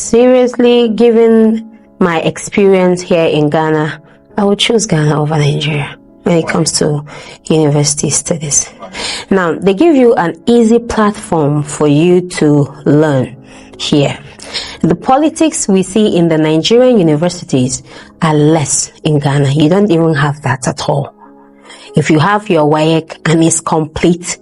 Seriously, given my experience here in Ghana, I would choose Ghana over Nigeria when it comes to university studies. Now, they give you an easy platform for you to learn here. The politics we see in the Nigerian universities are less in Ghana. You don't even have that at all. If you have your WAEC and it's complete,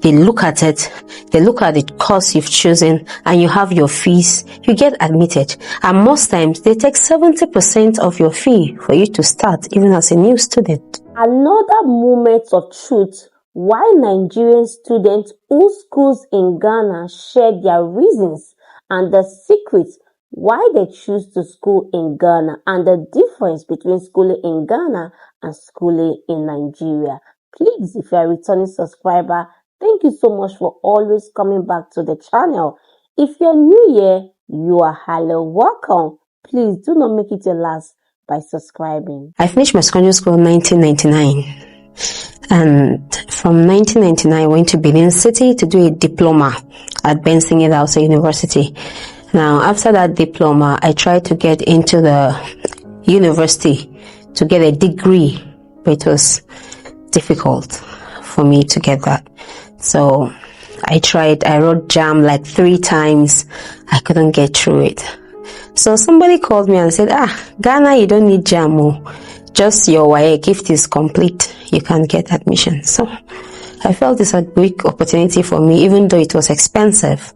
they look at it, they look at the course you've chosen, and you have your fees, you get admitted. And most times, they take 70% of your fee for you to start, even as a new student. Another moment of truth why Nigerian students whose schools in Ghana share their reasons and the secrets why they choose to school in Ghana and the difference between schooling in Ghana and schooling in Nigeria. Please, if you are a returning subscriber, thank you so much for always coming back to the channel. If you're new here, you are highly welcome. Please do not make it your last by subscribing. I finished my secondary school in 1999. And from 1999, I went to Benin City to do a diploma at Benson Idausa University. Now, after that diploma, I tried to get into the university to get a degree, but it was difficult for me to get that. So I wrote JAM like 3 times. I couldn't get through it. So somebody called me and said, Ghana, you don't need JAM. Just your WAEC, if it is complete, you can get admission. So I felt it's a great opportunity for me, even though it was expensive.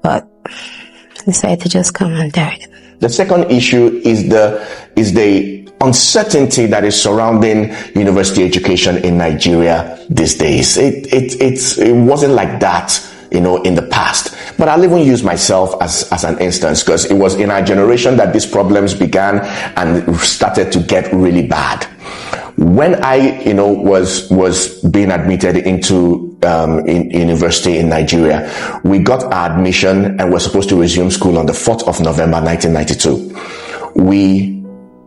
But I decided to just come and do it. The second issue is the uncertainty that is surrounding university education in Nigeria these days. It wasn't like that, in the past. But I'll even use myself as an instance, because it was in our generation that these problems began and started to get really bad. When I, was being admitted into in university in Nigeria, we got our admission and were supposed to resume school on the 4th of November 1992. We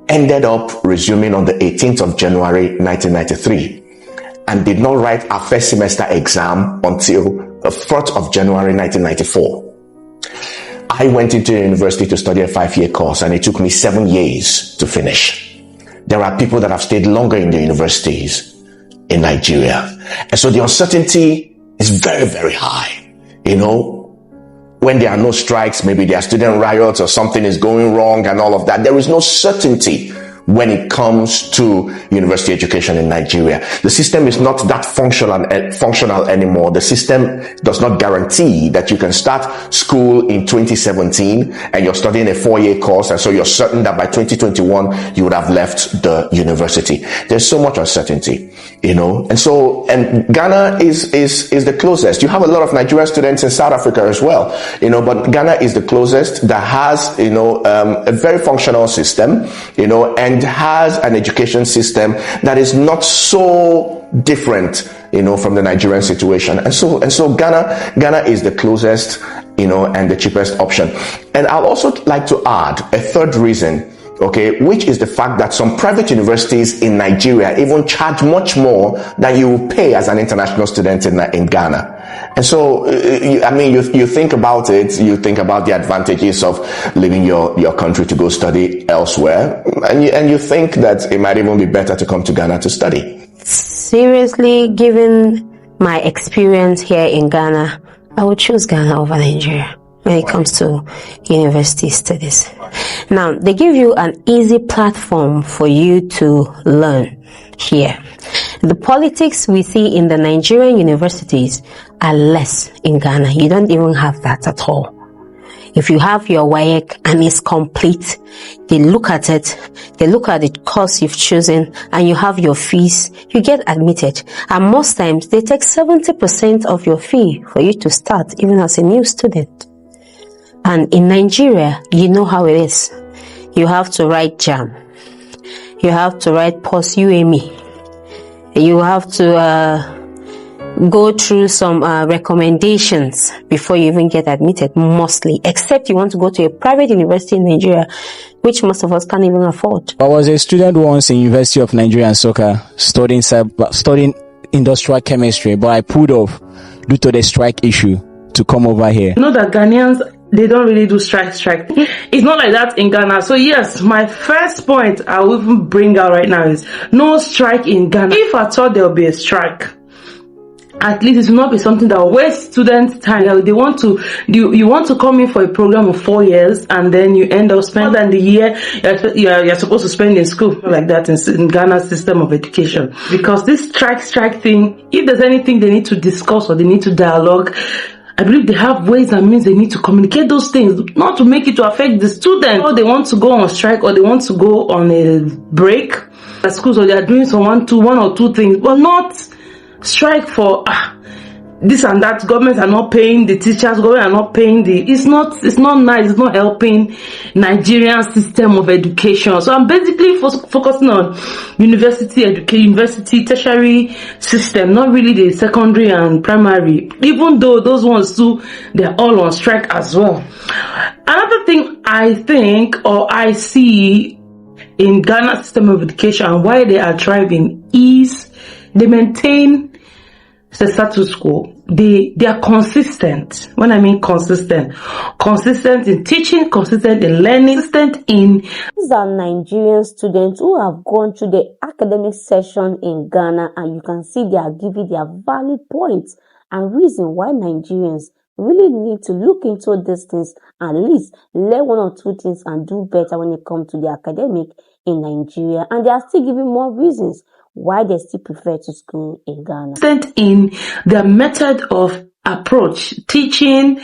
ended up resuming on the 18th of January 1993 and did not write our first semester exam until the 4th of January 1994. I went into university to study a 5-year course, and it took me 7 years to finish. There are people that have stayed longer in the universities in Nigeria. And so the uncertainty is very, very high. When there are no strikes, maybe there are student riots or something is going wrong and all of that. There is no certainty when it comes to university education in Nigeria. The system is not that functional anymore. The system does not guarantee that you can start school in 2017 and you're studying a 4-year course, and so you're certain that by 2021 you would have left the university. There's so much uncertainty, and Ghana is the closest. You have a lot of Nigerian students in South Africa as well, but Ghana is the closest that has, a very functional system, and has an education system that is not so different, from the Nigerian situation. And so Ghana is the closest, and the cheapest option. And I'll also like to add a third reason, which is the fact that some private universities in Nigeria even charge much more than you will pay as an international student in Ghana. And so, you think about it, you think about the advantages of leaving your country to go study elsewhere, and you think that it might even be better to come to Ghana to study. Seriously, given my experience here in Ghana, I would choose Ghana over Nigeria when it comes to university studies. Now, they give you an easy platform for you to learn here. The politics we see in the Nigerian universities are less in Ghana. You don't even have that at all. If you have your WAEC and it's complete, they look at it, they look at the course you've chosen, and you have your fees, you get admitted. And most times, they take 70% of your fee for you to start, even as a new student. And in Nigeria, you know how it is. You have to write JAM. You have to write post-UME. You have to go through some recommendations before you even get admitted, mostly, except you want to go to a private university in Nigeria, which most of us can't even afford. I was a student once in University of Nigeria and Soccer, studying industrial chemistry, but I pulled off due to the strike issue to come over here. You know that Ghanaians they don't really do strike. It's not like that in Ghana. So yes, my first point I will even bring out right now is no strike in Ghana. If I thought there will be a strike, at least it will not be something that will waste students' time. They want to, you want to come in for a program of 4 years and then you end up spending the year you're supposed to spend in school, like that in Ghana's system of education. Because this strike thing, if there's anything they need to discuss or they need to dialogue, I believe they have ways and means they need to communicate those things, not to make it to affect the students. Or they want to go on strike or they want to go on a break at schools, or they are doing one or two things, but not strike for this and that. Governments are not paying the teachers, government are not paying it's not nice, it's not helping Nigerian system of education. So I'm basically focusing on university education, university tertiary system, not really the secondary and primary, even though those ones too, they're all on strike as well. Another thing I think, or I see in Ghana's system of education and why they are thriving, is they maintain the status quo. They are consistent. When I mean consistent in teaching, consistent in learning, consistent in... These are Nigerian students who have gone through the academic session in Ghana, and you can see they are giving their valid points and reason why Nigerians really need to look into these things, at least learn one or two things and do better when it comes to the academic in Nigeria. And they are still giving more reasons why they still prefer to school in Ghana. In their method of approach, teaching,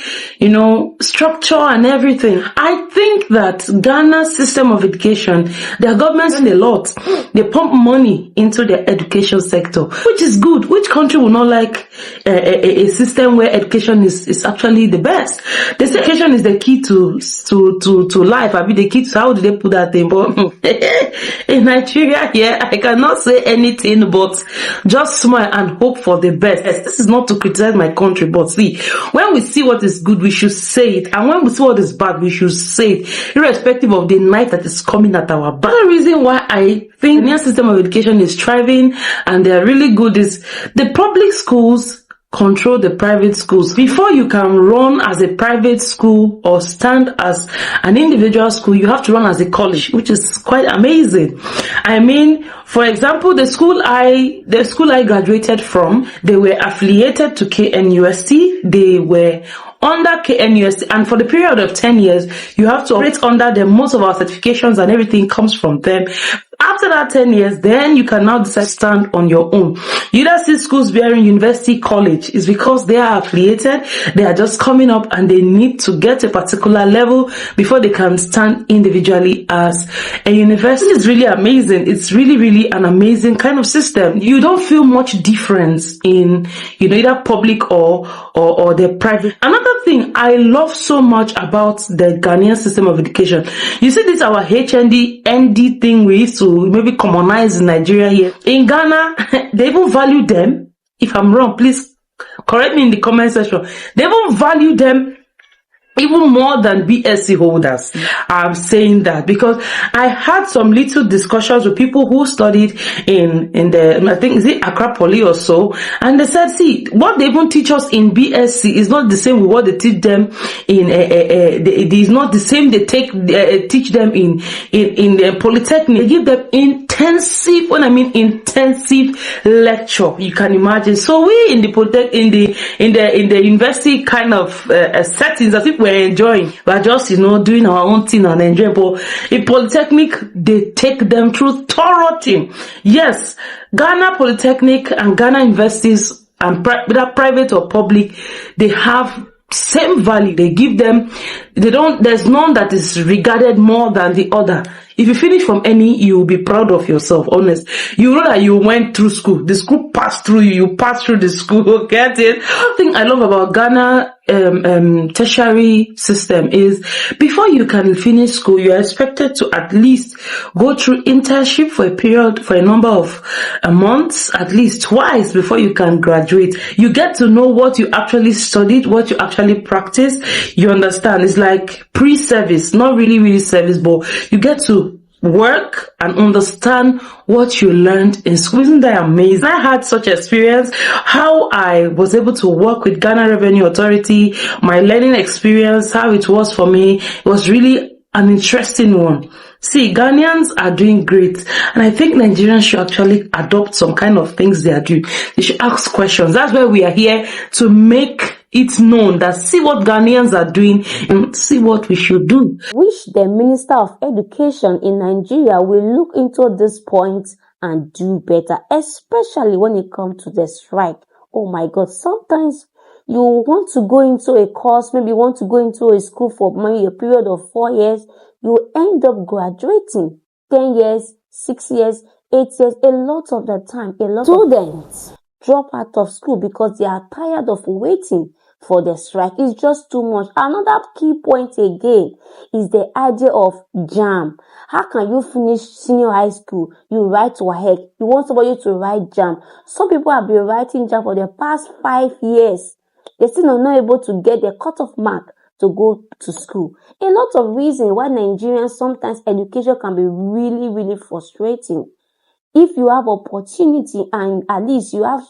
structure and everything. I think that Ghana's system of education, their government spend a lot. They pump money into their education sector, which is good. Which country would not like a system where education is actually the best? This education is the key to life. I mean, the key to, how do they put that thing? But in Nigeria, I cannot say anything but just smile and hope for the best. This is not to criticize my country, but see, when we see what is good, we should say it, and when we see what is bad, we should say it, irrespective of the knife that is coming at our back. The reason why I think the system of education is thriving and they're really good is the public schools control the private schools. Before you can run as a private school or stand as an individual school, you have to run as a college, which is quite amazing. I mean, for example, the school I graduated from, they were affiliated to KNUST. They were under KNUST, and for the period of 10 years, you have to operate under them. Most of our certifications and everything comes from them. After that 10 years, then you can now decide to stand on your own. You either see schools bearing university college is because they are affiliated, they are just coming up and they need to get a particular level before they can stand individually as a university. It's really amazing. It's really an amazing kind of system. You don't feel much difference in, either public or the private. Another thing I love so much about the Ghanaian system of education, you see this our HND, ND thing we used to maybe commonize in Nigeria here. In Ghana, they even value them. If I'm wrong, please correct me in the comment section. They even value them even more than BSc holders. I'm saying that because I had some little discussions with people who studied in the, I think, is it Accra Poly or so, and they said, see, what they even teach us in BSc is not the same with what they teach them in it is not the same they teach them in the Polytechnic. They give them intensive, when I mean intensive lecture, you can imagine. So we in the Polytech, in the university kind of settings, as if we're enjoying, we're just doing our own thing and enjoying. But in Polytechnic, they take them through thorough thing. Yes, Ghana Polytechnic and Ghana universities, and whether private or public, they have same value. They give them, there's none that is regarded more than the other. If you finish from any, you will be proud of yourself, honest. You know that you went through school. The school passed through you. You passed through the school. Get it? One thing I love about Ghana tertiary system is before you can finish school, you are expected to at least go through internship for a number of months, at least twice before you can graduate. You get to know what you actually studied, what you actually practiced. You understand? It's like pre-service, not really service, but you get to work and understand what you learned in school. Isn't that amazing? I had such experience, how I was able to work with Ghana Revenue Authority, my learning experience, how it was for me. It was really an interesting one. See, Ghanaians are doing great, and I think Nigerians should actually adopt some kind of things they are doing. They should ask questions. That's why we are here, to make it known that see what Ghanaians are doing and see what we should do. Wish the Minister of Education in Nigeria will look into this point and do better, especially when it comes to the strike. Oh my God, sometimes you want to go into a course, maybe you want to go into a school for maybe a period of 4 years, you end up graduating 10 years, 6 years, 8 years, a lot of the time. A lot of students drop out of school because they are tired of waiting for the strike. It's just too much. Another key point again is the idea of JAM. How can you finish senior high school? You write WAEC. You want somebody to write JAM. Some people have been writing JAM for the past 5 years. They still are not able to get the cutoff mark to go to school. A lot of reasons why Nigerians sometimes education can be really, really frustrating. If you have opportunity and at least you have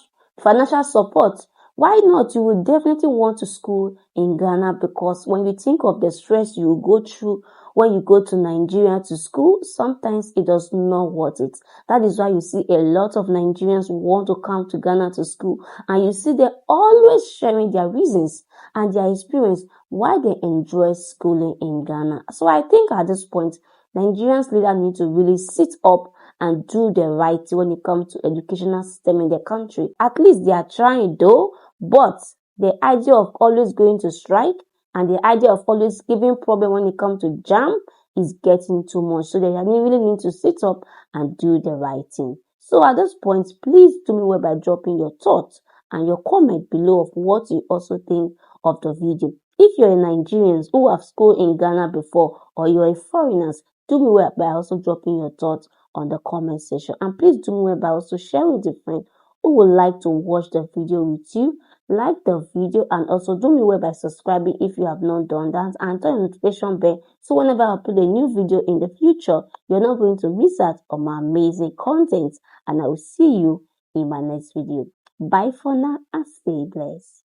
financial support, why not? You will definitely want to school in Ghana, because when you think of the stress you go through when you go to Nigeria to school, sometimes it does not worth it. That is why you see a lot of Nigerians want to come to Ghana to school, and you see they're always sharing their reasons and their experience why they enjoy schooling in Ghana. So I think at this point, Nigerians leaders need to really sit up and do the right thing when it comes to educational system in the country. At least they are trying though, but the idea of always going to strike and the idea of always giving problem when it comes to JAM is getting too much. So they really need to sit up and do the right thing. So at this point, please do me well by dropping your thoughts and your comment below of what you also think of the video. If you're a Nigerian who have schooled in Ghana before, or you're a foreigner, do me well by also dropping your thoughts on the comment section. And please do me well by also sharing with a friend who would like to watch the video with you. Like the video and also do me well by subscribing if you have not done that, and turn the notification bell so whenever I upload a new video in the future, you're not going to miss out on my amazing content. And I will see you in my next video. Bye for now and stay blessed.